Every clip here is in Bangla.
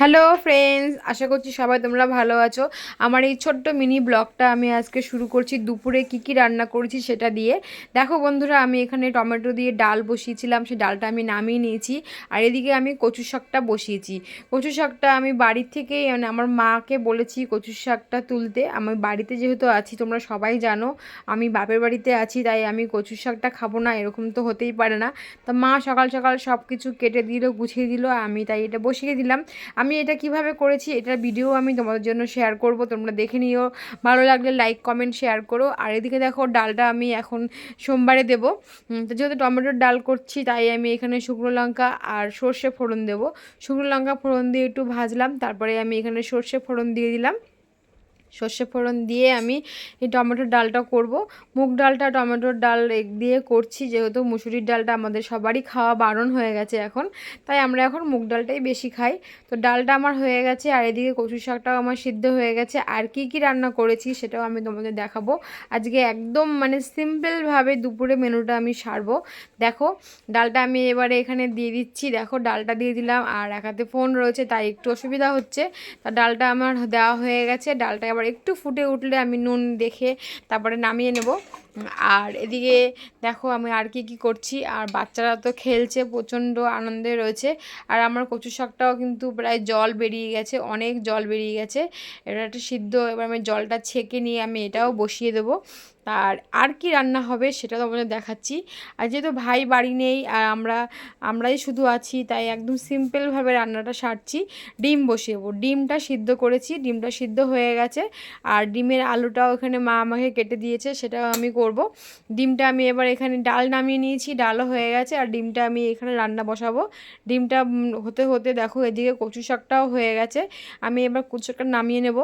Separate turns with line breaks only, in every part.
হ্যালো ফ্রেন্ডস, আশা করছি সবাই তোমরা ভালো আছো। আমার এই ছোট্ট মিনি ব্লগটা আমি আজকে শুরু করছি দুপুরে কি কি রান্না করেছি সেটা দিয়ে। দেখো বন্ধুরা, আমি এখানে টমেটো দিয়ে ডাল বসিয়েছিলাম, সেই ডালটা আমি নামিয়ে নিয়েছি। আর এদিকে আমি কচু শাকটা বসিয়েছি। কচু শাকটা আমি বাড়ির থেকেই মানে আমার মাকে বলেছি কচু শাকটা তুলতে। আমি বাড়িতে যেহেতু আছি, তোমরা সবাই জানো আমি বাপের বাড়িতে আছি, তাই আমি কচু শাকটা খাবো না এরকম তো হতেই পারে না। তা মা সকাল সকাল সব কিছু কেটে দিল, গুছিয়ে দিল, আমি তাই এটা বসিয়ে দিলাম। আমি এটা কিভাবে করেছি এটার ভিডিও আমি তোমাদের জন্য শেয়ার করব, তোমরা দেখে নিও। ভালো লাগলে লাইক কমেন্ট শেয়ার করো। আর এদিকে দেখো ডালটা আমি এখন সোমবারে দেবো। তো যেহেতু টমেটোর ডাল করছি তাই আমি এখানে শুকনো লঙ্কা আর সর্ষে ফোড়ন দেবো। শুকনো লঙ্কা ফোড়ন দিয়ে একটু ভাজলাম, তারপরে আমি এখানে সর্ষে ফোড়ন দিয়ে দিলাম। সর্ষে ফোড়ন দিয়ে আমি এই টমেটোর ডালটা করব। মুগ ডালটা টমেটোর ডাল দিয়ে করছি, যেহেতু মুসুরির ডালটা আমাদের সবারই খাওয়া বারণ হয়ে গেছে এখন, তাই আমরা এখন মুগ ডালটাই বেশি খাই। তো ডালটা আমার হয়ে গেছে, আর এদিকে কচু শাকটাও আমার সিদ্ধ হয়ে গেছে। আর কি কি রান্না করেছি সেটাও আমি তোমাদের দেখাবো আজকে। একদম মানে সিম্পলভাবে দুপুরে মেনুটা আমি সারবো। দেখো ডালটা আমি এবারে এখানে দিয়ে দিচ্ছি। দেখো ডালটা দিয়ে দিলাম, আর এক হাতে ফোন রয়েছে তাই একটু অসুবিধা হচ্ছে। তা ডালটা আমার দেওয়া হয়ে গেছে। ডালটা আবার একটু ফুটে উঠলে আমি নুন দেখে তারপরে নামিয়ে নেব। আর এদিকে দেখো আমি আর কি কি করছি। আর বাচ্চারা তো খেলছে, প্রচণ্ড আনন্দে রয়েছে। আর আমার কচু শাকটাও কিন্তু প্রায় জল বেরিয়ে গেছে, অনেক জল বেরিয়ে গেছে। এটা একটা সিদ্ধ, এবার আমি জলটা ছেঁকে নিয়ে আমি এটাও বসিয়ে দেবো। আর কি রান্না হবে সেটা তোমাদের দেখাচ্ছি। আর যেহেতু ভাই বাড়ি নেই আর আমরাই শুধু আছি, তাই একদম সিম্পলভাবে রান্নাটা সারছি। ডিম বসিয়েবো, ডিমটা সিদ্ধ করেছি, ডিমটা সিদ্ধ হয়ে গেছে। আর ডিমের আলুটাও এখানে মা আমাকে কেটে দিয়েছে, সেটাও আমি করব। ডিমটা আমি এবার এখানে ডাল নামিয়ে নিয়েছি, ডালও হয়ে গেছে, আর ডিমটা আমি এখানে রান্না বসাবো। ডিমটা হতে হতে দেখো এদিকে কচু শাকটাও হয়ে গেছে। আমি এবার কচু শাকটা নামিয়ে নেব।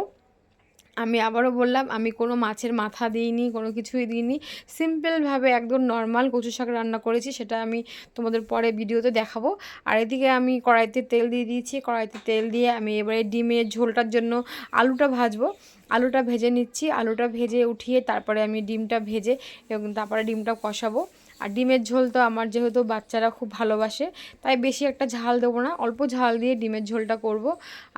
আমি আবারও বললাম, আমি কোনো মাছের মাথা দিইনি, কোনো কিছুই দিইনি। সিম্পলভাবে একদম নর্মাল কচু শাক রান্না করেছি, সেটা আমি তোমাদের পরে ভিডিওতে দেখাবো। আর এদিকে আমি কড়াইতে তেল দিয়ে দিয়েছি। কড়াইতে তেল দিয়ে আমি এবারে ডিমের ঝোলটার জন্য আলুটা ভাজবো। আলুটা ভেজে নিচ্ছি, আলুটা ভেজে উঠিয়ে তারপরে আমি ডিমটা ভেজে এবং তারপরে ডিমটা কষাবো। আর ডিমের ঝোল তো আমার যেহেতু বাচ্চারা খুব ভালোবাসে, তাই বেশি একটা ঝাল দেবো না, অল্প ঝাল দিয়ে ডিমের ঝোলটা করব।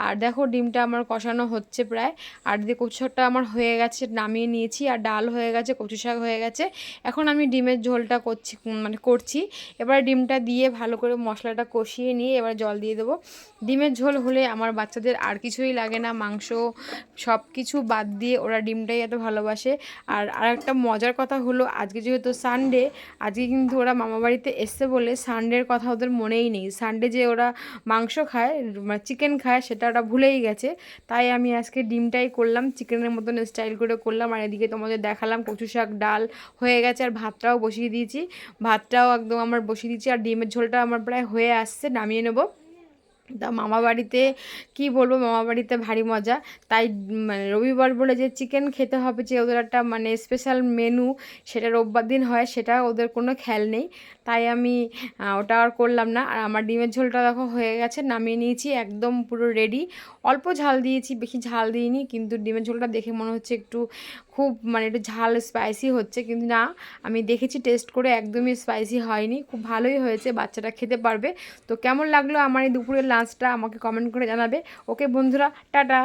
আর দেখো ডিমটা আমার কষানো হচ্ছে প্রায়। আর দিয়ে কচু শাকটা আমার হয়ে গেছে, নামিয়ে নিয়েছি। আর ডাল হয়ে গেছে, কচু শাক হয়ে গেছে। এখন আমি ডিমের ঝোলটা করছি। এবার ডিমটা দিয়ে ভালো করে মশলাটা কষিয়ে নিয়ে এবার জল দিয়ে দেবো। ডিমের ঝোল হলে আমার বাচ্চাদের আর কিছুই লাগে না, মাংস সব কিছু বাদ দিয়ে ওরা ডিমটাই এত ভালোবাসে। আর একটা মজার কথা হলো, আজকে যেহেতু সানডে, আজকে কিন্তু ওরা মামাবাড়িতে এসছে বলে সানডের কথা ওদের মনেই নেই। সানডে যে ওরা মাংস খায়, মানে চিকেন খায়, সেটা ওরা ভুলেই গেছে। তাই আমি আজকে ডিমটাই করলাম, চিকেনের মতন স্টাইল করে করলাম। আর এদিকে তোমাদের দেখালাম কচু শাক ডাল হয়ে গেছে, আর ভাতটাও বসিয়ে দিয়েছি। ভাতটাও একদম আমার বসিয়ে দিয়েছি, আর ডিমের ঝোলটা আমার প্রায় হয়ে আসছে, নামিয়ে নেবো। তা মামাবাড়িতে কী বলবো, মামাবাড়িতে ভারী মজা। তাই মানে রবিবার বলে যে চিকেন খেতে হবে, যে ওদের একটা মানে স্পেশাল মেনু, সেটা রোববার দিন হয়, সেটা ওদের কোনো খেয়াল নেই। তাই আমি ওটা আর করলাম না। আর আমার ডিমের ঝোলটা দেখো হয়ে গেছে, নামিয়ে নিয়েছি, একদম পুরো রেডি। অল্প ঝাল দিয়েছি, বেশি ঝাল দিইনি, কিন্তু ডিমের ঝোলটা দেখে মনে হচ্ছে একটু খুব মানে একটু ঝাল স্পাইসি হচ্ছে, কিন্তু না, আমি দেখেছি টেস্ট করে, একদমই স্পাইসি হয়নি, খুব ভালোই হয়েছে, বাচ্চাটা খেতে পারবে। তো কেমন লাগলো আমার এই দুপুরের লাঞ্চটা আমাকে কমেন্ট করে জানাবে। ওকে বন্ধুরা, টাটা।